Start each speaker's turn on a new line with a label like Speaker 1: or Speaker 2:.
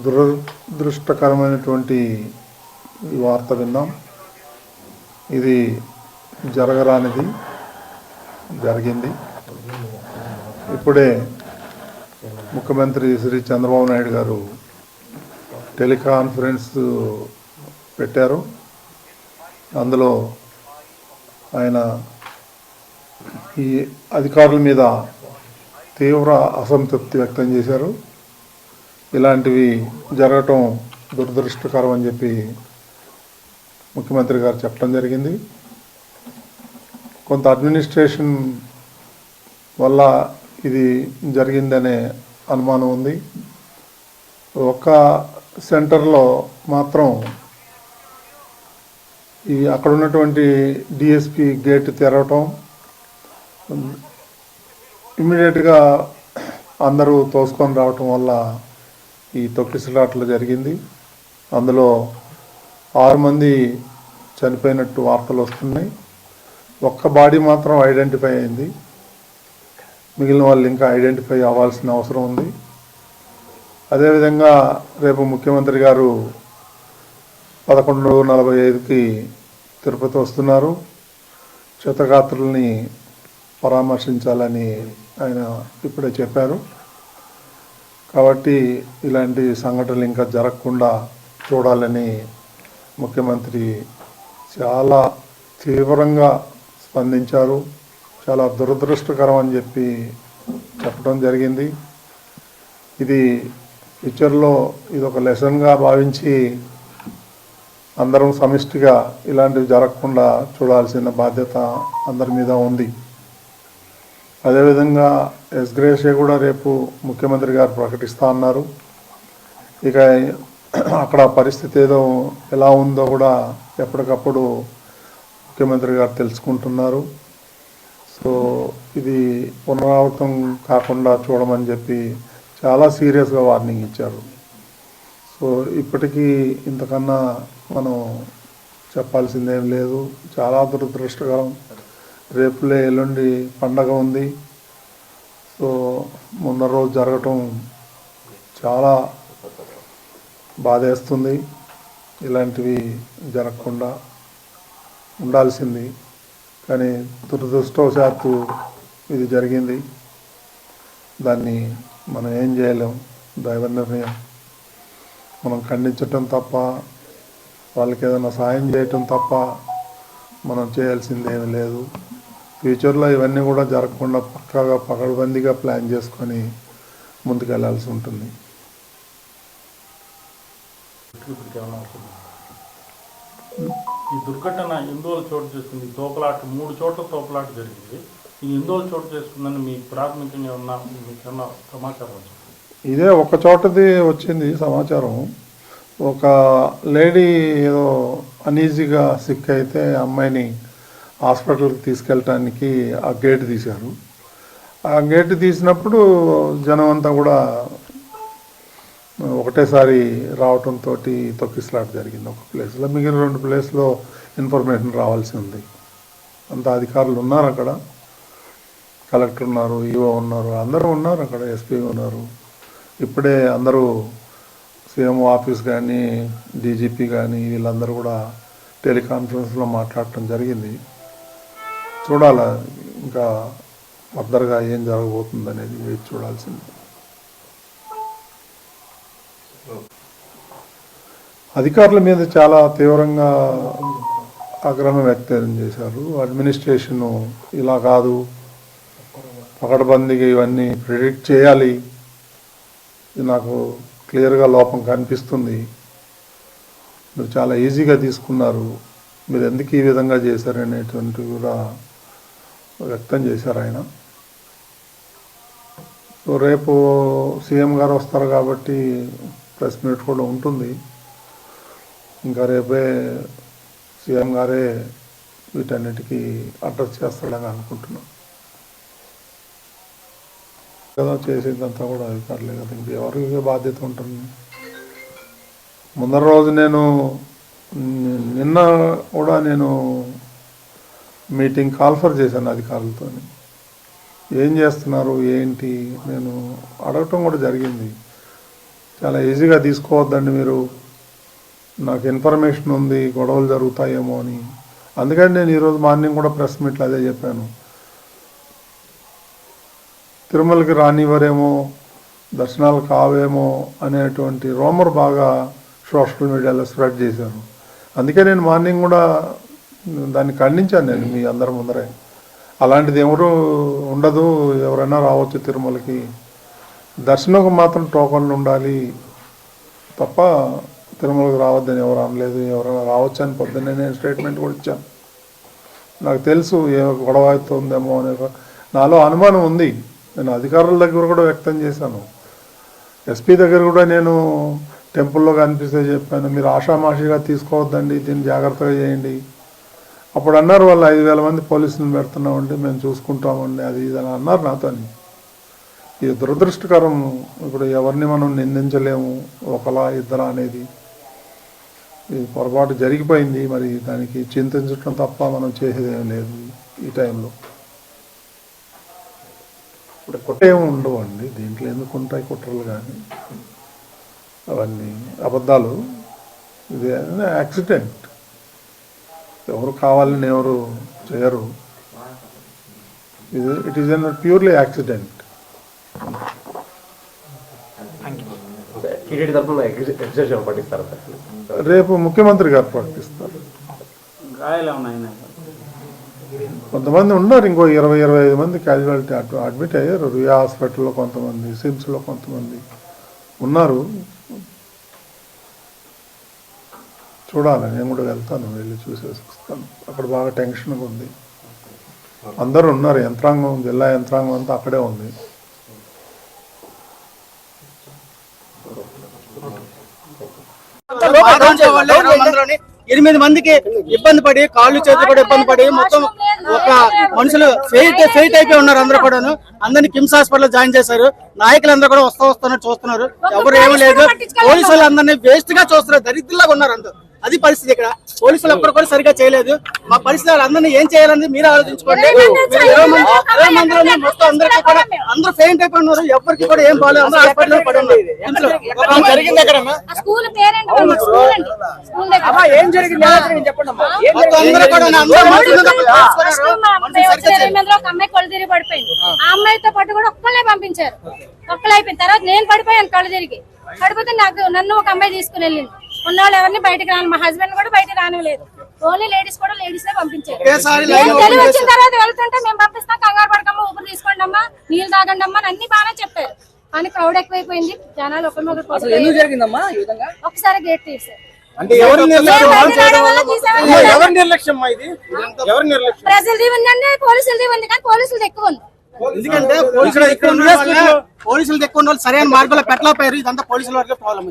Speaker 1: దురదృష్టకరమైనటువంటి ఈ వార్త విన్నాం. ఇది జరగరానిది జరిగింది. ఇప్పుడే ముఖ్యమంత్రి శ్రీ చంద్రబాబు నాయుడు గారు టెలికాన్ఫరెన్స్ పెట్టారు. అందులో ఆయన ఈ అధికారుల మీద తీవ్ర అసంతృప్తి వ్యక్తం చేశారు. ఇలాంటివి జరగటం దురదృష్టకరం అని చెప్పి ముఖ్యమంత్రి గారు చెప్పడం జరిగింది. కొంత అడ్మినిస్ట్రేషన్ వల్ల ఇది జరిగిందనే అనుమానం ఉంది. ఒక్క సెంటర్లో మాత్రం అక్కడ ఉన్నటువంటి డిఎస్పి గేట్ తెరవటం, ఇమ్మీడియట్గా అందరూ తోసుకొని రావటం వల్ల ఈ తొక్కిసలాటలు జరిగింది. అందులో 6 మంది చనిపోయినట్టు వార్తలు వస్తున్నాయి. ఒక్క బాడీ మాత్రం ఐడెంటిఫై అయింది. మిగిలిన వాళ్ళు ఇంకా ఐడెంటిఫై అవ్వాల్సిన అవసరం ఉంది. అదేవిధంగా రేపు ముఖ్యమంత్రి గారు 11:45కి తిరుపతి వస్తున్నారు. క్షతగాత్రుల్ని పరామర్శించాలని ఆయన ఇప్పుడే చెప్పారు. కాబట్టి ఇలాంటి సంఘటనలు ఇంకా జరగకుండా చూడాలని ముఖ్యమంత్రి చాలా తీవ్రంగా స్పందించారు. చాలా దురదృష్టకరం అని చెప్పి చెప్పడం జరిగింది. ఇది ఫ్యూచర్లో ఇది ఒక లెసన్గా భావించి అందరం సమిష్టిగా ఇలాంటివి జరగకుండా చూడాల్సిన బాధ్యత అందరి మీద ఉంది. అదేవిధంగా ఎస్గ్రేషియా కూడా రేపు ముఖ్యమంత్రి గారు ప్రకటిస్తూ అన్నారు. ఇక అక్కడ పరిస్థితి ఎలా ఉందో కూడా ఎప్పటికప్పుడు ముఖ్యమంత్రి గారు తెలుసుకుంటున్నారు. సో ఇది పునరావృతం కాకుండా చూడమని చెప్పి చాలా సీరియస్గా వార్నింగ్ ఇచ్చారు. సో ఇప్పటికీ ఇంతకన్నా మనం చెప్పాల్సిందేం లేదు. చాలా దురదృష్టకరం. రేపులే ఎల్లుండి పండగ ఉంది. సో ముందర రోజు జరగటం చాలా బాధేస్తుంది. ఇలాంటివి జరగకుండా ఉండాల్సింది, కానీ దురదృష్టవశాత్తు ఇది జరిగింది. దాన్ని మనం ఏం చేయలేం. దైవ నిర్ణయం. మనం ఖండించటం తప్ప, వాళ్ళకి ఏదైనా సాయం చేయటం తప్ప మనం చేయాల్సింది ఏమీ లేదు. ఫ్యూచర్లో ఇవన్నీ కూడా జరగకుండా పక్కాగా పకడ్బందీగా ప్లాన్ చేసుకొని ముందుకెళ్లాల్సి ఉంటుంది.
Speaker 2: ఈ దుర్ఘటన ఎందువల్ల చోటు చేసుకుంది? తోపులాట 3 చోట్ల తోపులాట జరిగింది. ఇది ఎందువల్ల చోటు చేసుకుందని మీకు ప్రాథమికంగా మీకన్నా సమాచారం వచ్చింది?
Speaker 1: ఇదే ఒక చోటది వచ్చింది సమాచారం. ఒక లేడీ ఏదో అనీజీగా సిక్ అయితే అమ్మాయిని హాస్పిటల్కి తీసుకెళ్ళటానికి ఆ గేట్ తీశారు. ఆ గేట్ తీసినప్పుడు జనం అంతా కూడా ఒకటేసారి రావటంతో తొక్కిసలాట జరిగింది ఒక ప్లేస్లో. మిగిలిన 2 ప్లేస్లో ఇన్ఫర్మేషన్ రావాల్సి ఉంది. అంత అధికారులు ఉన్నారు అక్కడ. కలెక్టర్ ఉన్నారు, ఈఓ ఉన్నారు, అందరూ ఉన్నారు అక్కడ, ఎస్పీ ఉన్నారు. ఇప్పుడే అందరూ సీఎం ఆఫీస్ కానీ డీజీపీ కానీ వీళ్ళందరూ కూడా టెలికాన్ఫరెన్స్లో మాట్లాడటం జరిగింది. చూడాలా ఇంకా ఫర్దర్గా ఏం జరగబోతుంది అనేది వేచి చూడాల్సింది. అధికారుల మీద చాలా తీవ్రంగా ఆగ్రహం వ్యక్తం చేశారు. అడ్మినిస్ట్రేషను ఇలా కాదు, పకడ్బందీగా ఇవన్నీ ప్రిడిక్ట్ చేయాలి, ఇది నాకు క్లియర్గా లోపం కనిపిస్తుంది, మీరు చాలా ఈజీగా తీసుకున్నారు, మీరు ఎందుకు ఈ విధంగా చేశారనేటువంటివి కూడా వ్యక్తం చేశారు ఆయన. సో రేపు సీఎం గారు వస్తారు కాబట్టి ప్రెస్ మీట్ కూడా ఉంటుంది. ఇంకా రేపే సీఎం గారే వీటన్నిటికీ అడ్రస్ చేస్తాడని అనుకుంటున్నాను కదా. చేసేదంతా కూడా అధికారులే కదా, ఇంకెవరికి బాధ్యత ఉంటుంది? ముందర రోజు నిన్న కూడా నేను మీటింగ్ కాల్ఫర్ చేశాను అధికారులతో. ఏం చేస్తున్నారు ఏంటి నేను అడగటం కూడా జరిగింది. చాలా ఈజీగా తీసుకోవద్దండి మీరు, నాకు ఇన్ఫర్మేషన్ ఉంది గొడవలు జరుగుతాయేమో అని. అందుకని నేను ఈరోజు మార్నింగ్ కూడా ప్రెస్ మీట్లో అదే చెప్పాను. తిరుమలకి రానివ్వరేమో, దర్శనాలు కావేమో అనేటువంటి రూమర్ బాగా సోషల్ మీడియాలో స్ప్రెడ్ చేశారు. అందుకే నేను మార్నింగ్ కూడా దాన్ని ఖండించాను నేను మీ అందరి ముందరే. అలాంటిది ఎవరు ఉండదు, ఎవరైనా రావచ్చు తిరుమలకి, దర్శనంకు మాత్రం టోకన్లు ఉండాలి తప్ప తిరుమలకు రావద్దని ఎవరు అనలేదు. ఎవరైనా రావచ్చు అని పొద్దున్నే నేను స్టేట్మెంట్ కూడా ఇచ్చాను. నాకు తెలుసు ఏ గొడవ అవుతుందేమో అనే నాలో అనుమానం ఉంది. నేను అధికారుల దగ్గర కూడా వ్యక్తం చేశాను. ఎస్పీ దగ్గర కూడా నేను టెంపుల్లో కనిపిస్తే చెప్పాను, మీరు ఆషామాషిగా తీసుకోవద్దండి, దీన్ని జాగ్రత్తగా చేయండి. అప్పుడు అన్నారు వాళ్ళు 5,000 మంది పోలీసులను పెడుతున్నామండి, మేము చూసుకుంటామండి, అది ఇది అని అన్నారు నాతో. ఇది దురదృష్టకరం. ఇప్పుడు ఎవరిని మనం నిందించలేము, ఒకలా ఇద్దరా అనేది. ఇది పొరపాటు జరిగిపోయింది, మరి దానికి చింతించడం తప్ప మనం చేసేదేం లేదు ఈ టైంలో. ఇప్పుడు కుట్రేమి ఉండవు అండి దీంట్లో, ఎందుకు ఉంటాయి కుట్రలు కానీ అవన్నీ అబద్ధాలు. ఇది యాక్సిడెంట్, ఎవరు కావాలని ఎవరు చేయరు. ఇది it is an purely accident. రేపు ముఖ్యమంత్రి గారు ప్రకటిస్తారు. కొంతమంది ఉన్నారు, ఇంకో 20-25 మంది క్యాజువాలిటీ అడ్మిట్ అయ్యారు. రియా హాస్పిటల్లో కొంతమంది, సిమ్స్లో కొంతమంది ఉన్నారు. చూడాలి, నేను కూడా వెళ్తాను, వెళ్ళి చూసేసి వస్తాను. అక్కడ బాగా టెన్షన్గా ఉంది, అందరూ ఉన్నారు, యంత్రాంగం, జిల్లా యంత్రాంగం అంతా అక్కడే ఉంది.
Speaker 3: ఎనిమిది మందికి ఇబ్బంది పడి, కాళ్ళు చేతులు కూడా ఇబ్బంది పడి, మొత్తం ఒక మనుషులు ఫెయిట్ అయిపోయి ఉన్నారు. అందరూ కూడాను అందరినీ కిమ్స్ హాస్పిటల్ జాయిన్ చేశారు. నాయకులందరూ కూడా వస్తున్నారు, చూస్తున్నారు. ఎవరు ఏమీ లేదు. పోలీసులు అందరినీ వేస్ట్ గా చూస్తున్నారు, దరిద్రులాగా ఉన్నారు అందరూ. అది పరిస్థితి. ఇక్కడ పోలీసులు ఎప్పుడు కూడా సరిగా చేయలేదు. మా పరిస్థితి అందరినీ ఏం చేయాలని మీరు ఆలోచించుకోండి. 20 మందిలోనే మొత్తం అందరికీ కూడా అందరూ ఫెయింట్ అయిపోయి ఉన్నారు. ఎవరికి కూడా ఏం బాగాలేదు, అందరూ హాస్పిటల్లో పడి ఉన్నారు. జరిగింది ఎక్కడ ఏం జరిగింది చెప్పండి.
Speaker 4: అమ్మాయి కళ్ళు తిరిగి పడిపోయింది. ఆ అమ్మాయితో పాటు కూడా ఒక్కళ్ళే పంపించారు. ఒక్కళ్ళు అయిపోయిన తర్వాత నేను పడిపోయాను కళ్ళు తిరిగి. పడిపోతే నన్ను ఒక అమ్మాయి తీసుకుని వెళ్ళింది. ఉన్నవాళ్ళు ఎవరిని బయటకు రాను, మా హస్బెండ్ కూడా బయట రానివ్వలేదు. ఓన్లీ లేడీస్ కూడా లేడీస్ పంపించారు. తెలివి వచ్చిన తర్వాత వెళ్తుంటే మేము పంపిస్తాం, కంగారు పడకమ్మా, ఊపిరి తీసుకోండి అమ్మా, నీళ్ళు తాగండి అమ్మా, అన్ని బాగానే చెప్పారు. కానీ క్రౌడ్ ఎక్కువైపోయింది, జనాలు ఒకసారి గేట్ తీసారు. ప్రజలది ఉందండి, పోలీసులది ఉంది, కానీ పోలీసులది ఎక్కువ ఉంది.
Speaker 3: ఎందుకంటే పోలీసులు ఎక్కువ ఉన్న వాళ్ళు సరైన మార్గంలో పెట్టలేకపోయారు. ఇదంతా పోలీసుల వరకే ప్రాబ్లం.